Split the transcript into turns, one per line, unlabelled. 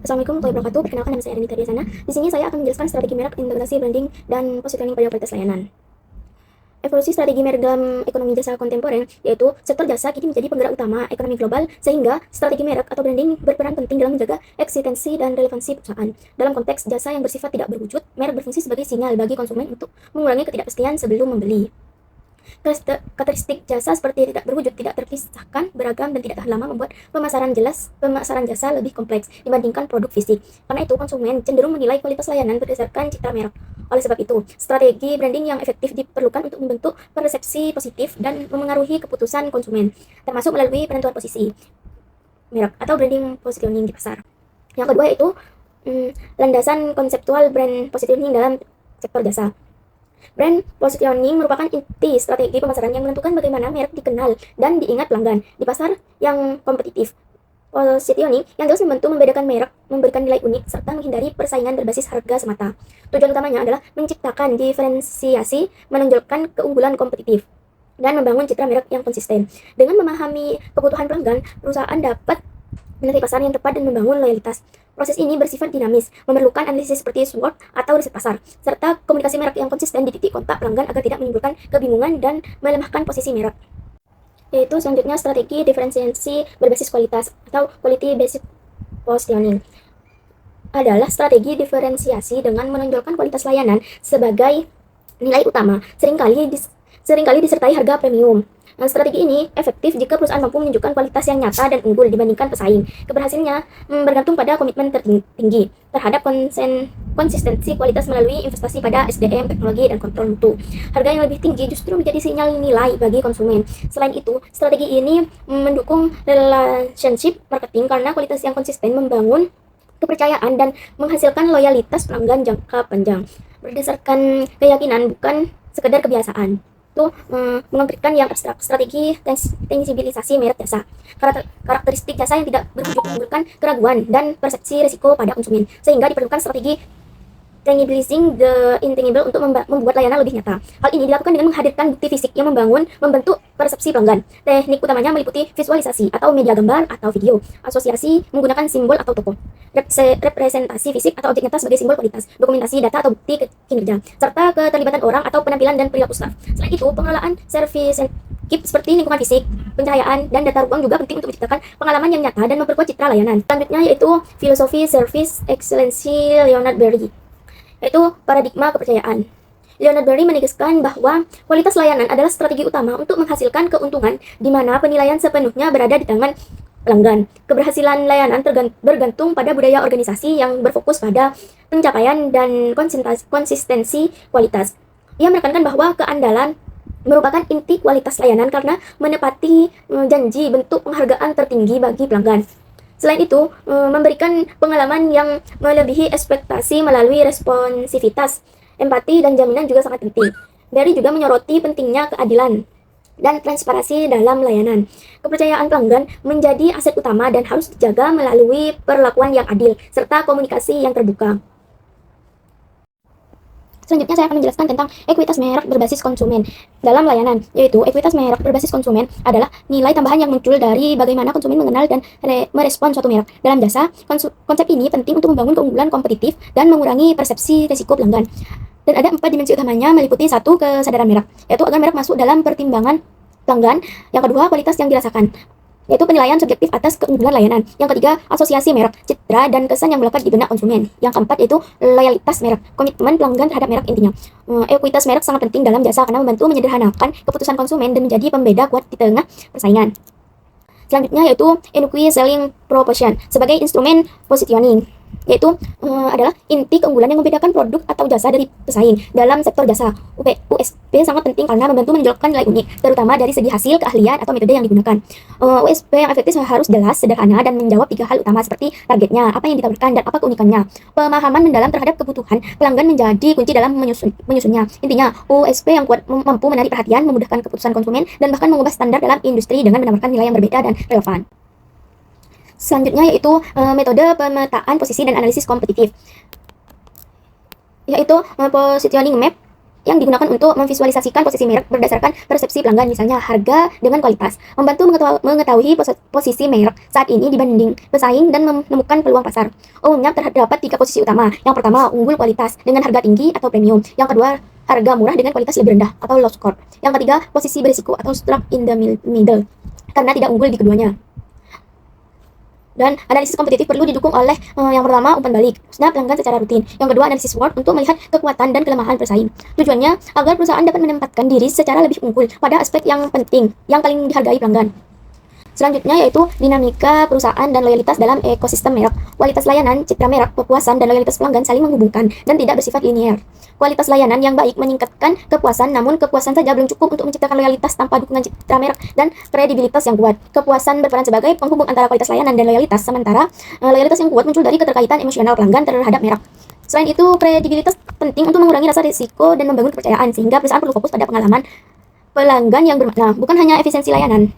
Assalamualaikum warahmatullahi wabarakatuh. Perkenalkan, nama saya Arinita Diasana. Di sini saya akan menjelaskan strategi merek, integrasi branding, dan positioning pada kualitas layanan. Evolusi strategi merek dalam ekonomi jasa kontemporer, yaitu sektor jasa kini menjadi penggerak utama ekonomi global, sehingga strategi merek atau branding berperan penting dalam menjaga eksistensi dan relevansi perusahaan. Dalam konteks jasa yang bersifat tidak berwujud, merek berfungsi sebagai sinyal bagi konsumen untuk mengurangi ketidakpastian sebelum membeli. Karakteristik jasa seperti tidak berwujud, tidak terpisahkan, beragam, dan tidak tahan lama membuat pemasaran jasa lebih kompleks dibandingkan produk fisik. Karena itu, konsumen cenderung menilai kualitas layanan berdasarkan citra merek. Oleh sebab itu, strategi branding yang efektif diperlukan untuk membentuk persepsi positif dan memengaruhi keputusan konsumen, termasuk melalui penentuan posisi merek atau branding positioning di pasar. Yang kedua yaitu landasan konseptual brand positioning dalam sektor jasa. Brand positioning merupakan inti strategi pemasaran yang menentukan bagaimana merek dikenal dan diingat pelanggan di pasar yang kompetitif. Positioning yang jelas membantu membedakan merek, memberikan nilai unik, serta menghindari persaingan berbasis harga semata. Tujuan utamanya adalah menciptakan diferensiasi, menonjolkan keunggulan kompetitif, dan membangun citra merek yang konsisten. Dengan memahami kebutuhan pelanggan, perusahaan dapat menilai pasar yang tepat dan membangun loyalitas. Proses ini bersifat dinamis, memerlukan analisis seperti SWOT atau riset pasar, serta komunikasi merek yang konsisten di titik kontak pelanggan agar tidak menimbulkan kebingungan dan melemahkan posisi merek. Yaitu selanjutnya strategi diferensiasi berbasis kualitas atau quality based positioning. Adalah strategi diferensiasi dengan menonjolkan kualitas layanan sebagai nilai utama, seringkali disertai harga premium. Strategi ini efektif jika perusahaan mampu menunjukkan kualitas yang nyata dan unggul dibandingkan pesaing. Keberhasilannya bergantung pada komitmen tertinggi terhadap konsistensi kualitas melalui investasi pada SDM, teknologi, dan kontrol mutu. Harga yang lebih tinggi justru menjadi sinyal nilai bagi konsumen. Selain itu, strategi ini mendukung relationship marketing karena kualitas yang konsisten membangun kepercayaan dan menghasilkan loyalitas pelanggan jangka panjang. Berdasarkan keyakinan, bukan sekedar kebiasaan. Itu mengkonkretkan yang abstrak, strategi tangibilisasi merek jasa. Karakteristik jasa yang tidak berwujud menimbulkan keraguan dan persepsi risiko pada konsumen, sehingga diperlukan strategi tangibilizing the intangible untuk membuat layanan lebih nyata. Hal ini dilakukan dengan menghadirkan bukti fisik yang membentuk persepsi pelanggan. Teknik utamanya meliputi visualisasi atau media gambar atau video, asosiasi menggunakan simbol atau tokoh, representasi fisik atau objek nyata sebagai simbol kualitas, dokumentasi data atau bukti kinerja, serta keterlibatan orang atau penampilan dan perilaku staf. Selain itu, pengelolaan service seperti lingkungan fisik, pencahayaan, dan data ruang juga penting untuk menciptakan pengalaman yang nyata dan memperkuat citra layanan. Selanjutnya yaitu filosofi service excellence Leonard Berry, yaitu paradigma kepercayaan. Leonard Berry menegaskan bahwa kualitas layanan adalah strategi utama untuk menghasilkan keuntungan di mana penilaian sepenuhnya berada di tangan pelanggan. Keberhasilan layanan bergantung pada budaya organisasi yang berfokus pada pencapaian dan konsistensi kualitas. Ia menekankan bahwa keandalan merupakan inti kualitas layanan karena menepati janji bentuk penghargaan tertinggi bagi pelanggan. Selain itu, memberikan pengalaman yang melebihi ekspektasi melalui responsivitas, empati, dan jaminan juga sangat penting. Berry juga menyoroti pentingnya keadilan dan transparansi dalam layanan. Kepercayaan pelanggan menjadi aset utama dan harus dijaga melalui perlakuan yang adil, serta komunikasi yang terbuka. Selanjutnya saya akan menjelaskan tentang ekuitas merek berbasis konsumen dalam layanan, yaitu ekuitas merek berbasis konsumen adalah nilai tambahan yang muncul dari bagaimana konsumen mengenal dan merespon suatu merek. Dalam jasa, konsep ini penting untuk membangun keunggulan kompetitif dan mengurangi persepsi risiko pelanggan. Dan ada 4 dimensi utamanya, meliputi 1, kesadaran merek, yaitu agar merek masuk dalam pertimbangan pelanggan. Yang kedua, kualitas yang dirasakan, yaitu penilaian subjektif atas keunggulan layanan. Yang ketiga, asosiasi merek, citra dan kesan yang melekat di benak konsumen. Yang keempat yaitu loyalitas merek, komitmen pelanggan terhadap merek intinya. Ekuitas merek sangat penting dalam jasa karena membantu menyederhanakan keputusan konsumen dan menjadi pembeda kuat di tengah persaingan. Selanjutnya yaitu unique selling proposition sebagai instrumen positioning, yaitu adalah inti keunggulan yang membedakan produk atau jasa dari pesaing dalam sektor jasa. USP sangat penting karena membantu menonjolkan nilai unik, terutama dari segi hasil, keahlian, atau metode yang digunakan. USP yang efektif harus jelas, sederhana, dan menjawab 3 hal utama seperti targetnya, apa yang ditawarkan, dan apa keunikannya. Pemahaman mendalam terhadap kebutuhan pelanggan menjadi kunci dalam menyusunnya. Intinya, USP yang kuat mampu menarik perhatian, memudahkan keputusan konsumen, dan bahkan mengubah standar dalam industri dengan menawarkan nilai yang berbeda dan relevan. Selanjutnya yaitu metode pemetaan posisi dan analisis kompetitif, yaitu positioning map yang digunakan untuk memvisualisasikan posisi merek berdasarkan persepsi pelanggan, misalnya harga dengan kualitas, membantu mengetahui posisi merek saat ini dibanding pesaing dan menemukan peluang pasar. Umumnya terdapat 3 posisi utama. Yang pertama, unggul kualitas dengan harga tinggi atau premium. Yang kedua, harga murah dengan kualitas lebih rendah atau low score. Yang ketiga, posisi berisiko atau struck in the middle, karena tidak unggul di keduanya. Dan analisis kompetitif perlu didukung oleh yang pertama, umpan balik, maksudnya pelanggan secara rutin. Yang kedua, analisis SWOT untuk melihat kekuatan dan kelemahan pesaing. Tujuannya agar perusahaan dapat menempatkan diri secara lebih unggul pada aspek yang penting, yang paling dihargai pelanggan. Selanjutnya yaitu dinamika perusahaan dan loyalitas dalam ekosistem merek. Kualitas layanan, citra merek, kepuasan, dan loyalitas pelanggan saling menghubungkan dan tidak bersifat linear. Kualitas layanan yang baik meningkatkan kepuasan, namun kepuasan saja belum cukup untuk menciptakan loyalitas tanpa dukungan citra merek dan kredibilitas yang kuat. Kepuasan berperan sebagai penghubung antara kualitas layanan dan loyalitas, sementara loyalitas yang kuat muncul dari keterkaitan emosional pelanggan terhadap merek. Selain itu, kredibilitas penting untuk mengurangi rasa risiko dan membangun kepercayaan, sehingga perusahaan perlu fokus pada pengalaman pelanggan yang bermakna, bukan hanya efisiensi layanan.